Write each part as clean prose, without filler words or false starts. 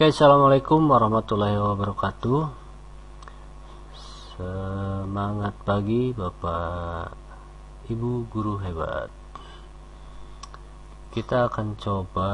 Oke, assalamualaikum warahmatullahi wabarakatuh. Semangat pagi Bapak Ibu guru hebat. Kita akan coba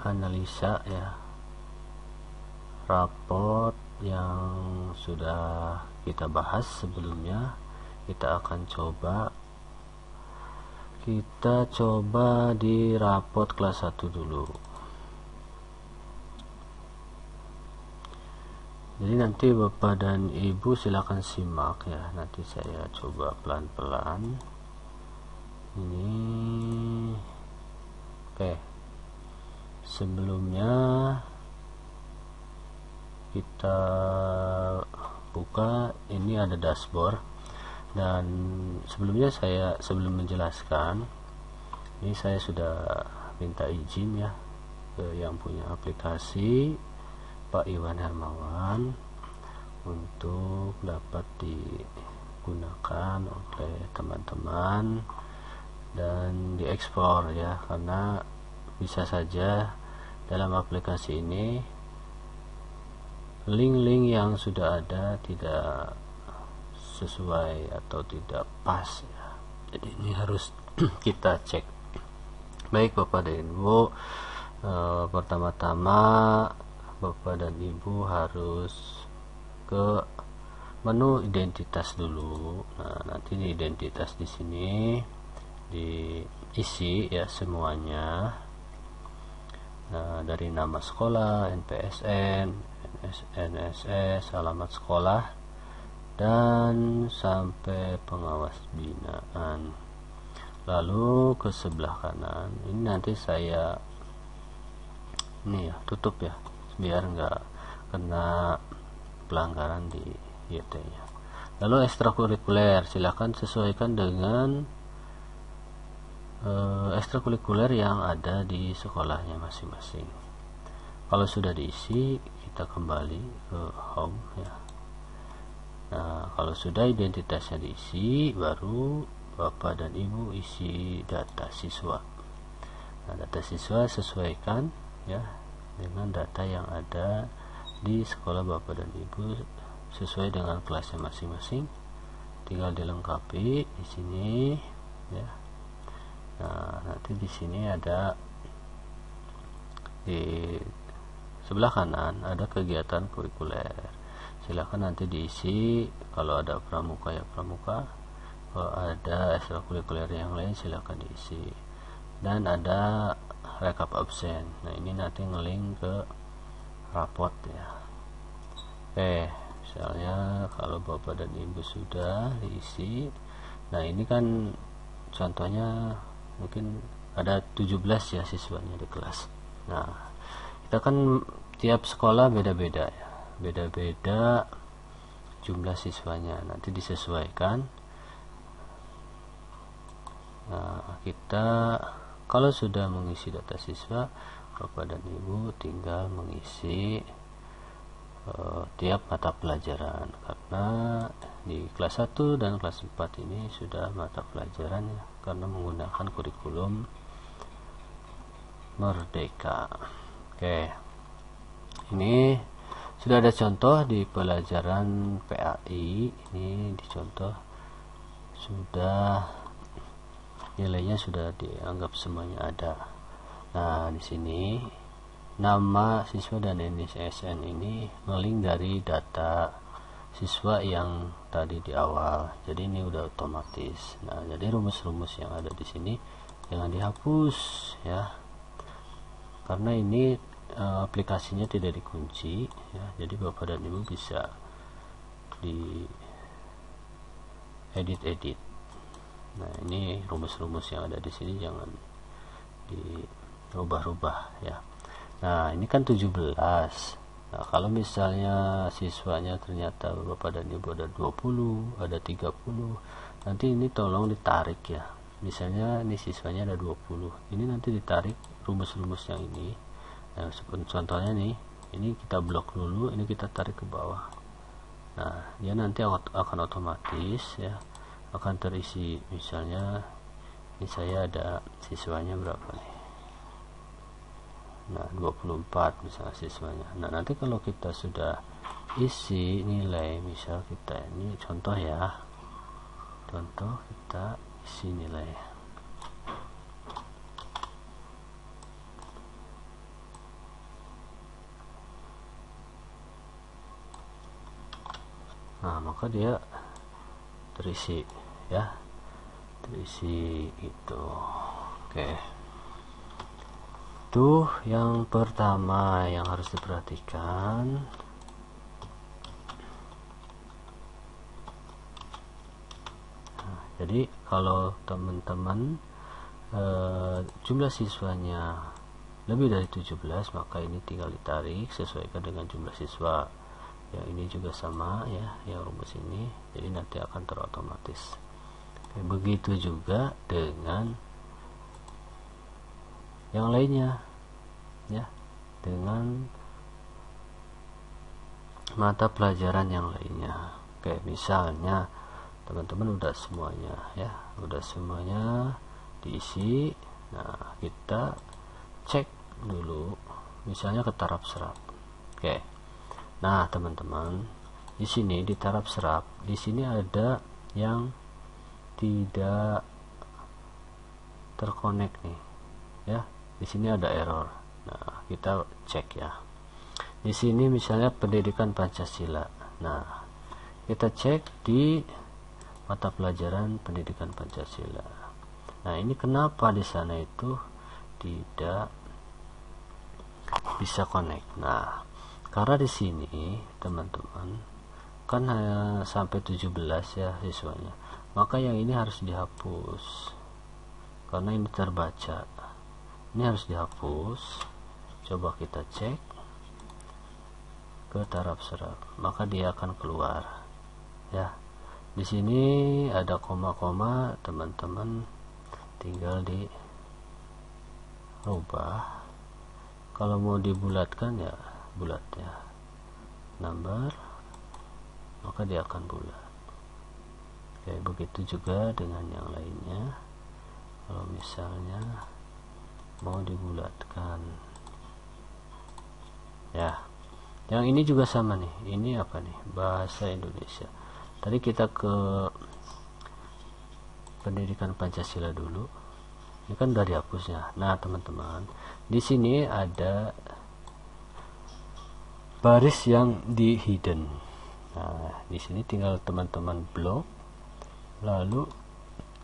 analisa ya raport yang sudah kita bahas sebelumnya. Kita akan coba di raport kelas 1 dulu. Jadi nanti Bapak dan Ibu silakan simak ya. Nanti saya coba pelan-pelan. Ini oke. Sebelumnya kita buka, ini ada dashboard. Dan sebelumnya sebelum menjelaskan, ini saya sudah minta izin ya ke yang punya aplikasi, Pak Iwan Hermawan, untuk dapat digunakan oleh teman-teman dan diekspor ya, karena bisa saja dalam aplikasi ini link-link yang sudah ada tidak sesuai atau tidak pas ya. Jadi ini harus kita cek. Baik Bapak dan Ibu, pertama-tama Bapak dan Ibu harus ke menu identitas dulu. Nah, nanti di identitas di sini diisi ya semuanya. Nah, dari nama sekolah, NPSN, NSS, alamat sekolah, dan sampai pengawas binaan. Lalu ke sebelah kanan ini nanti saya tutup ya, biar nggak kena pelanggaran di YT nya. Lalu ekstrakurikuler, silakan sesuaikan dengan ekstrakurikuler yang ada di sekolahnya masing-masing. Kalau sudah diisi, kita kembali ke home ya. Nah, kalau sudah identitasnya diisi, baru Bapak dan Ibu isi data siswa. Nah, data siswa sesuaikan ya dengan data yang ada di sekolah Bapak dan Ibu sesuai dengan kelasnya masing-masing. Tinggal dilengkapi di sini ya. Nah, nanti di sini ada di sebelah kanan ada kegiatan kurikuler. Silakan nanti diisi. Kalau ada pramuka ya pramuka, kalau ada ekstrakurikuler yang lain silakan diisi. Dan ada rekap absen. Nah, ini nanti ngelink ke raport ya. Oke, misalnya kalau Bapak dan Ibu sudah diisi, nah ini kan contohnya mungkin ada 17 ya siswanya di kelas. Nah, kita kan tiap sekolah beda-beda ya, beda-beda jumlah siswanya, nanti disesuaikan. Nah, kita kalau sudah mengisi data siswa, Bapak dan Ibu tinggal mengisi tiap mata pelajaran, karena di kelas 1 dan kelas 4 ini sudah mata pelajaran ya, karena menggunakan kurikulum Merdeka. Oke, ini sudah ada contoh di pelajaran PAI. Ini dicontoh sudah nilainya sudah dianggap semuanya ada. Nah, di sini nama siswa dan NSSN ini ngeling dari data siswa yang tadi di awal. Jadi ini udah otomatis. Nah, jadi rumus-rumus yang ada di sini jangan dihapus ya. Karena ini aplikasinya tidak dikunci ya. Jadi Bapak dan Ibu bisa di edit. Nah, ini rumus-rumus yang ada di sini jangan dirubah-rubah ya. Nah, ini kan 17. Nah, kalau misalnya siswanya ternyata Bapak dan Ibu ada 20, ada 30, nanti ini tolong ditarik ya. Misalnya ini siswanya ada 20, ini nanti ditarik rumus-rumus yang ini. Nah, contohnya nih, ini kita blok dulu, ini kita tarik ke bawah. Nah, dia nanti akan otomatis ya, akan terisi. Misalnya ini saya ada siswanya berapa nih, Nah 24 misalnya siswanya. Nah nanti kalau kita sudah isi nilai, misal kita ini contoh ya, contoh kita isi nilai. Nah maka dia terisi ya, terisi itu. Oke, itu yang pertama yang harus diperhatikan. Nah, jadi kalau teman-teman jumlah siswanya lebih dari 17, maka ini tinggal ditarik sesuaikan dengan jumlah siswa. Yang ini juga sama ya, yang rumus ini, jadi nanti akan terotomatis. Begitu juga dengan yang lainnya ya, dengan mata pelajaran yang lainnya. Oke, misalnya teman-teman udah semuanya ya, udah semuanya diisi. Nah kita cek dulu misalnya ke taraf serap. Oke, nah teman-teman di sini di taraf serap, di sini ada yang tidak terkonek nih ya, di sini ada error. Nah kita cek ya, di sini misalnya pendidikan Pancasila. Nah kita cek di mata pelajaran pendidikan Pancasila. Nah ini kenapa di sana itu tidak bisa connect. Nah karena di sini teman-teman kan hanya sampai 17 ya siswanya, maka yang ini harus dihapus karena ini terbaca, ini harus dihapus. Coba kita cek ke taraf serap, maka dia akan keluar ya. Di sini ada koma-koma, teman-teman tinggal di rubah. Kalau mau dibulatkan ya bulat ya, number, maka dia akan bulat. Oke, begitu juga dengan yang lainnya. Kalau misalnya mau dibulatkan ya, yang ini juga sama nih. Ini apa nih, bahasa Indonesia. Tadi kita ke pendidikan Pancasila dulu, ini kan udah dihapusnya. Nah teman-teman di sini ada baris yang di hidden. Nah di sini tinggal teman-teman blok, lalu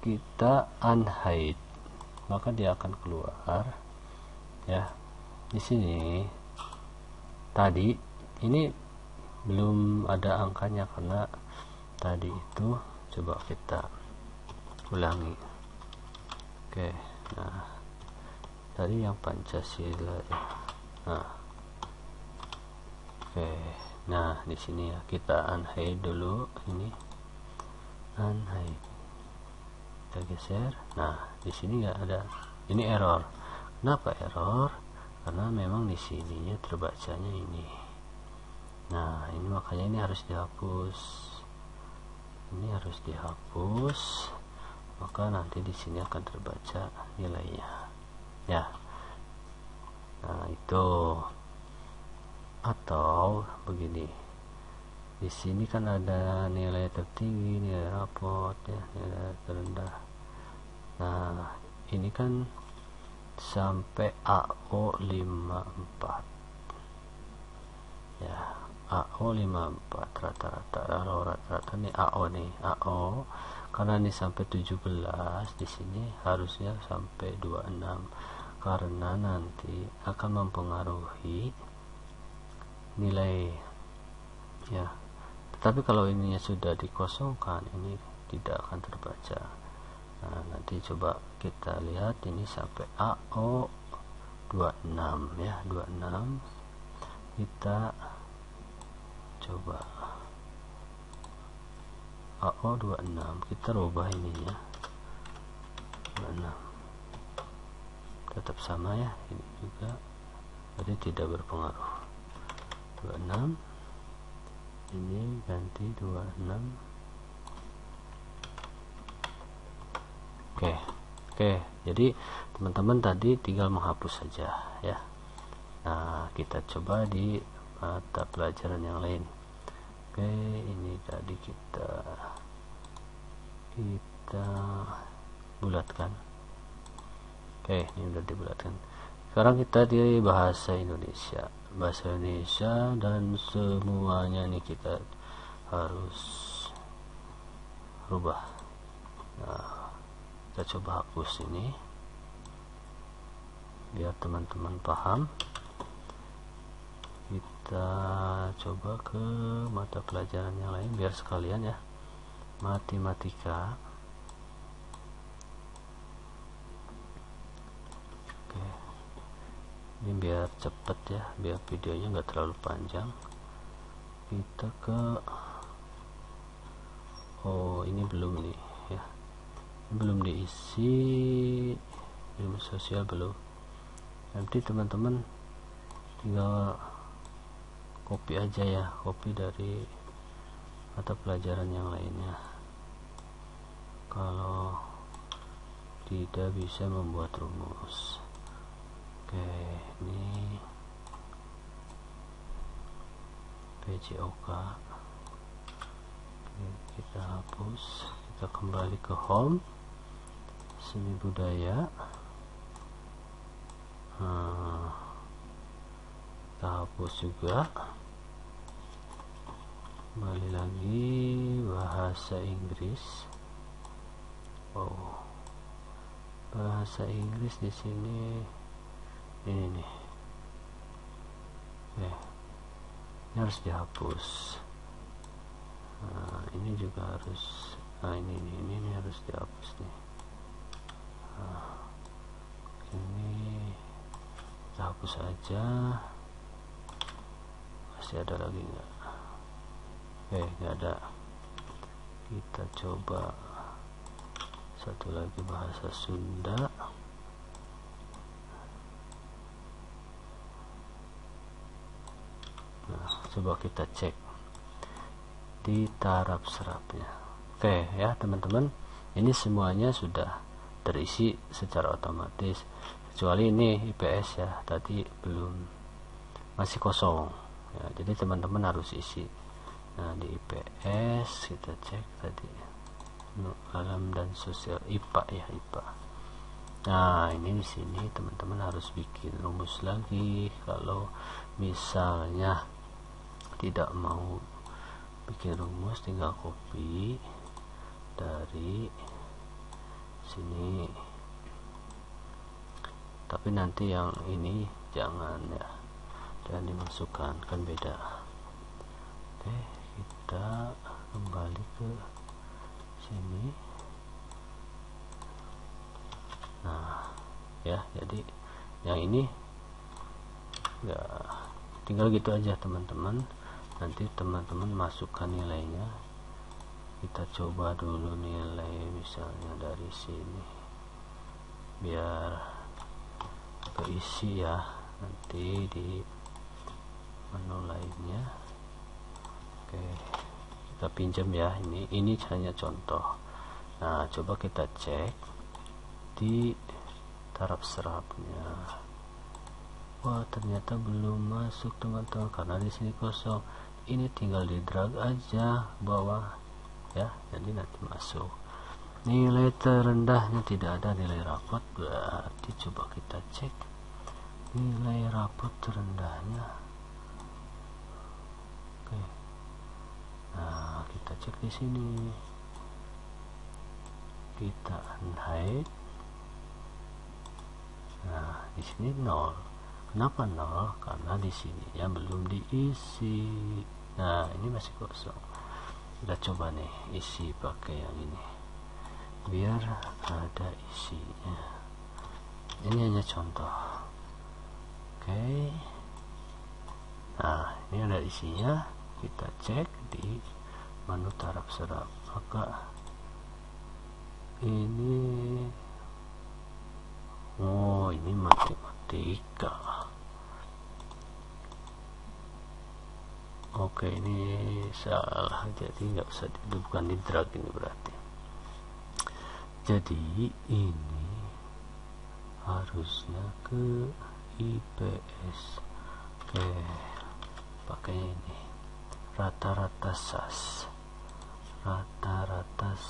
kita unhide, maka dia akan keluar ya. Di sini tadi ini belum ada angkanya karena tadi itu, coba kita ulangi. Oke, nah tadi yang Pancasila ya. Nah oke, nah di sini ya kita unhide dulu, ini unhide, kita geser. Nah di sini nggak ada, ini error. Kenapa error? Karena memang di sininya terbacanya ini. Nah ini makanya ini harus dihapus, ini harus dihapus, maka nanti di sini akan terbaca nilainya ya. Nah itu, atau begini, di sini kan ada nilai tertinggi, nilai raport ya, nilai terendah. Nah ini kan sampai AO 54 ya, AO 54 rata-rata. Kalau rata-rata nih AO nih, AO karena ini sampai 17, di sini harusnya sampai 26 karena nanti akan mempengaruhi nilai ya. Tetapi kalau ininya sudah dikosongkan, ini tidak akan terbaca. Nah nanti coba kita lihat ini sampai AO 26 ya, 26. Kita coba AO 26, kita rubah ininya 26, tetap sama ya, ini juga jadi tidak berpengaruh. 26 ini ganti 26. Oke, jadi teman-teman tadi tinggal menghapus saja ya. Nah, kita coba di mata pelajaran yang lain. Oke, ini tadi kita bulatkan. Oke, ini udah dibulatkan. Sekarang kita di bahasa Indonesia. Dan semuanya nih kita harus rubah. Nah, kita coba hapus ini biar teman-teman paham. Kita coba ke mata pelajaran yang lain biar sekalian ya. Matematika. Oke, ini biar cepet ya, biar videonya nggak terlalu panjang. Kita ke ini belum nih ya, belum diisi ilmu sosial, belum. Nanti teman-teman tinggal copy aja ya, copy dari mata pelajaran yang lainnya. Kalau tidak bisa membuat rumus. Oke, ini PJOK. Oke, kita hapus, kita kembali ke home, seni budaya. Kita hapus juga, kembali lagi bahasa Inggris. Bahasa Inggris di sini ini nih. Ini harus dihapus. Ini juga harus, ini harus dihapus nih. Ini kita hapus aja. Masih ada lagi nggak? Nggak ada. Kita coba satu lagi, bahasa Sunda. Nah, coba kita cek di taraf serapnya. Oke ya teman-teman, ini semuanya sudah terisi secara otomatis, kecuali ini IPS ya, tadi belum, masih kosong ya, jadi teman-teman harus isi. Nah, di IPS kita cek tadi alam dan sosial, IPA ya, IPA. Nah, ini di sini teman-teman harus bikin rumus lagi. Kalau misalnya tidak mau bikin rumus, tinggal copy dari sini. Tapi nanti yang ini jangan ya, dan dimasukkan, kan beda. Oke, kita kembali ke sini. Nah ya, jadi yang ini ya tinggal gitu aja teman-teman. Nanti teman-teman masukkan nilainya. Kita coba dulu nilai misalnya dari sini biar keisi ya, nanti di menu lainnya. Oke, kita pinjam ya, ini hanya contoh. Nah, coba kita cek di taraf serapnya. Wah, ternyata belum masuk teman-teman, karena di sini kosong. Ini tinggal di drag aja bawah ya, jadi nanti masuk. Nilai terendahnya tidak ada nilai rapot, berarti coba kita cek nilai rapot terendahnya. Oke, nah kita cek di sini, kita hide. Nah, di sini 0. Kenapa 0? Karena di sini yang belum diisi. Nah, ini masih kosong. Kita coba nih isi pakai yang ini biar ada isinya. Ini hanya contoh. Oke, nah ini ada isinya. Kita cek di menu taraf serap, maka ini ini matematika. Oke, ini salah, jadi nggak usah, bukan di drag ini berarti. Jadi ini harusnya ke IPS. rata-rata SAS, rata-rata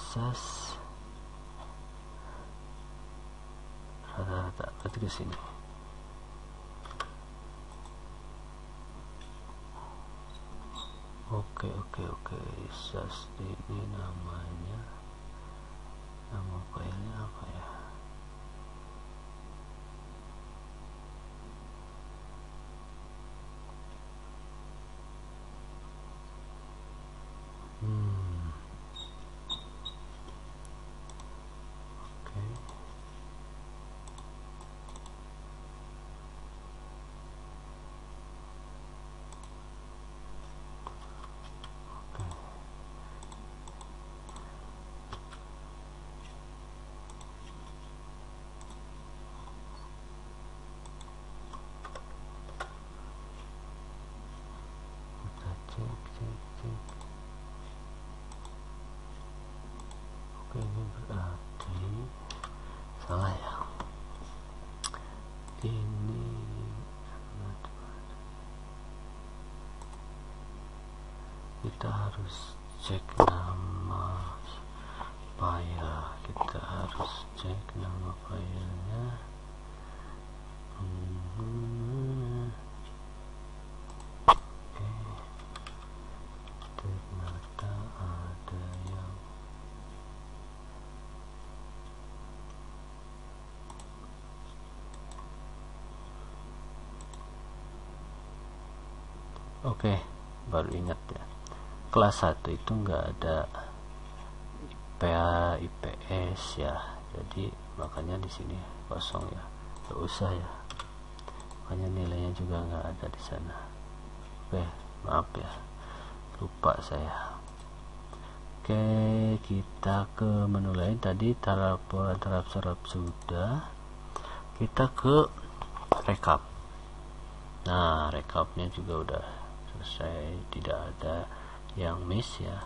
berarti ke sini. Oke, SAS ini namanya, nama filenya apa ya? Oke, ini berarti salah ya. Ini kita harus cek nama file, kita harus cek nama filenya. Ternyata ada yang baru ingat ya, kelas 1 itu enggak ada IPA IPS ya, jadi makanya di sini kosong ya, nggak usah ya, makanya nilainya juga nggak ada di sana. Maaf ya, lupa saya. Kita ke menu lain. Tadi taraf serap sudah, kita ke rekap. Nah, rekapnya juga udah selesai, tidak ada yang miss ya.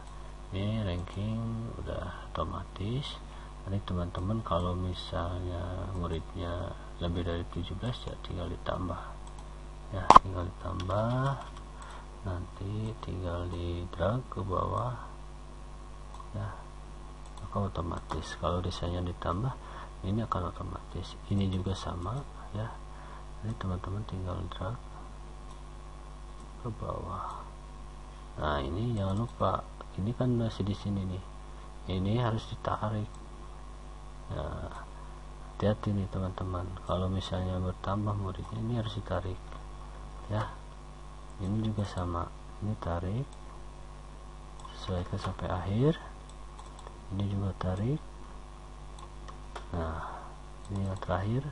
Ini ranking udah otomatis. Nanti teman-teman kalau misalnya muridnya lebih dari 17 ya tinggal ditambah ya, nanti tinggal di drag ke bawah ya, maka otomatis kalau desainnya ditambah ini akan otomatis. Ini juga sama ya, jadi teman-teman tinggal drag ke bawah. Nah, ini jangan lupa, ini kan masih di sini nih, ini harus ditarik. Nah, hati-hati nih teman-teman, kalau misalnya bertambah muridnya ini harus ditarik ya. Ini juga sama, ini tarik, sesuaikan sampai akhir. Ini juga tarik. Nah, ini yang terakhir.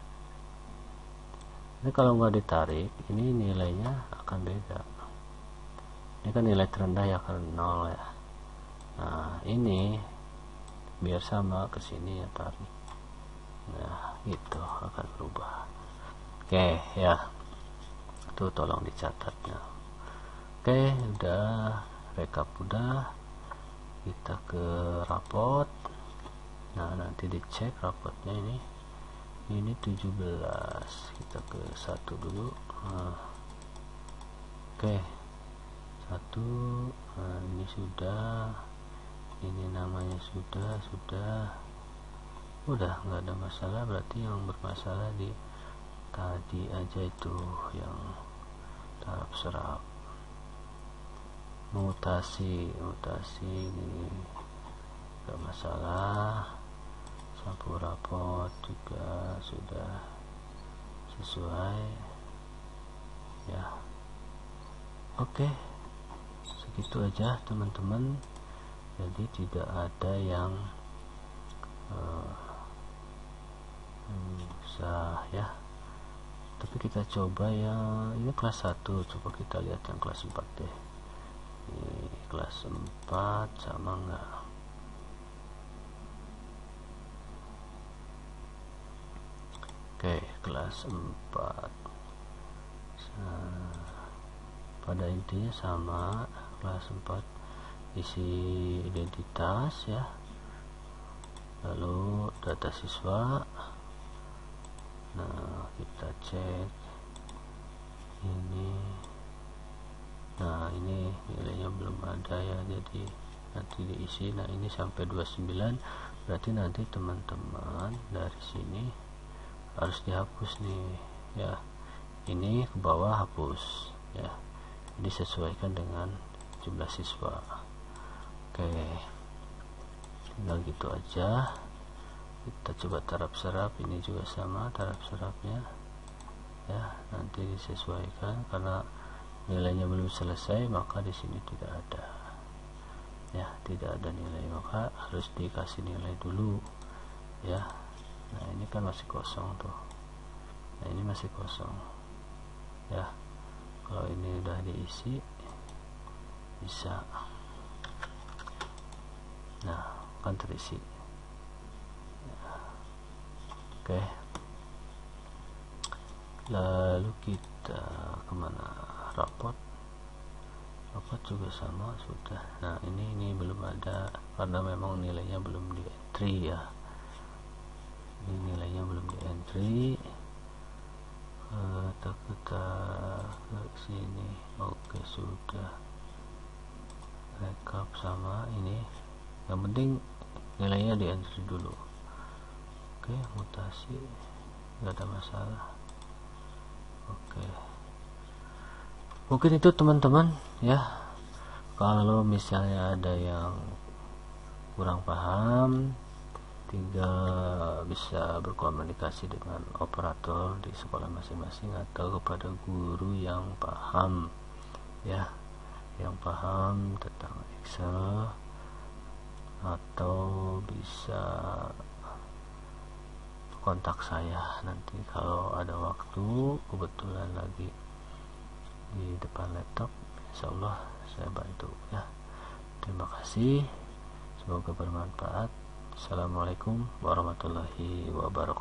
Ini kalau nggak ditarik, ini nilainya akan beda. Ini kan nilai terendah ya, kan 0 ya. Nah, ini biar sama ke sini ya, tarik. Nah, itu akan berubah. Oke ya, itu tolong dicatatnya. Oke, udah rekap, udah. Kita ke rapot. Nah, nanti dicek rapotnya ini 17. Kita ke 1 dulu. Oke, 1. Nah, ini sudah, ini namanya sudah nggak ada masalah. Berarti yang bermasalah di tadi aja itu, yang taraf serap. Mutasi ini nggak masalah. Sampul rapot juga sudah sesuai ya. Oke, segitu aja teman-teman, jadi tidak ada yang susah ya. Tapi kita coba ya, ini kelas 1, coba kita lihat yang kelas 4 deh. Ini kelas 4 sama enggak? Oke, kelas 4 pada intinya sama. Kelas 4 isi identitas ya, lalu data siswa. Nah, kita cek ini. Nah, ini nilainya belum ada ya, jadi nanti diisi. Nah ini sampai 29, berarti nanti teman-teman dari sini harus dihapus nih ya, ini ke bawah hapus ya, jadi sesuaikan dengan jumlah siswa. Oke, tinggal gitu aja. Kita coba taraf serap, ini juga sama taraf serapnya ya, nanti disesuaikan karena nilainya belum selesai, maka di sini tidak ada ya, tidak ada nilai, maka harus dikasih nilai dulu ya. Nah ini kan masih kosong tuh, nah ini masih kosong ya. Kalau ini udah diisi bisa, nah kan terisi ya. Oke, lalu kita kemana? Rapot juga sama sudah. Nah ini belum ada karena memang nilainya belum di entry ya, ini nilainya belum di entry. Kita ke sini. Oke, sudah rekap sama ini, yang penting nilainya di entry dulu. Oke, mutasi nggak ada masalah. Oke, mungkin itu teman-teman ya. Kalau misalnya ada yang kurang paham, tinggal bisa berkomunikasi dengan operator di sekolah masing-masing atau kepada guru yang paham ya, yang paham tentang Excel, atau bisa kontak saya nanti kalau ada waktu, kebetulan lagi di depan laptop, insya Allah saya bantu ya. Terima kasih, semoga bermanfaat. Assalamualaikum warahmatullahi wabarakatuh.